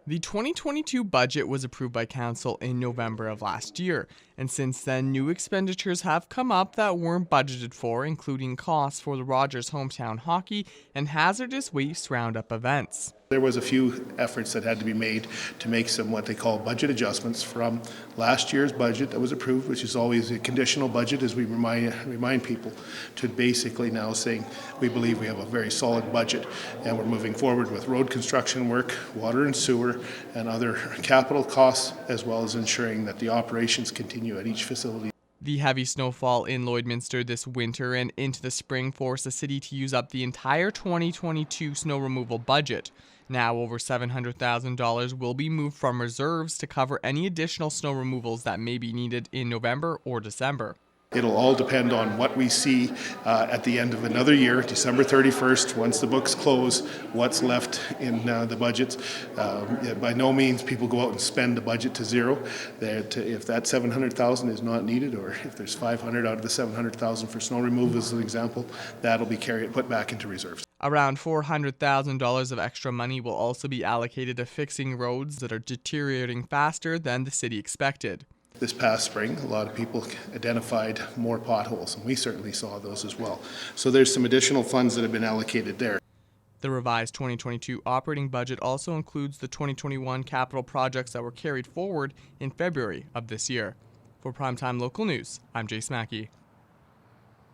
The 2022 budget was approved by Council in November of last year, and since then, new expenditures have come up that weren't budgeted for, including costs for the Rogers Hometown Hockey and hazardous waste roundup events. There was a few efforts that had to be made to make some what they call budget adjustments from last year's budget that was approved, which is always a conditional budget, as we remind people, to basically now saying we believe we have a very solid budget and we're moving forward with road construction work, water and sewer, and other capital costs, as well as ensuring that the operations continue at each facility. The heavy snowfall in Lloydminster this winter and into the spring forced the city to use up the entire 2022 snow removal budget. Now over $700,000 will be moved from reserves to cover any additional snow removals that may be needed in November or December. It'll all depend on what we see at the end of another year, December 31st, once the books close, what's left in the budgets. By no means people go out and spend the budget to zero. If that $700,000 is not needed, or if there's $500 out of the $700,000 for snow removal as an example, that'll be put back into reserves. Around $400,000 of extra money will also be allocated to fixing roads that are deteriorating faster than the city expected. This past spring, a lot of people identified more potholes, and we certainly saw those as well. So there's some additional funds that have been allocated there. The revised 2022 operating budget also includes the 2021 capital projects that were carried forward in February of this year. For Primetime Local News, I'm Jace Mackey.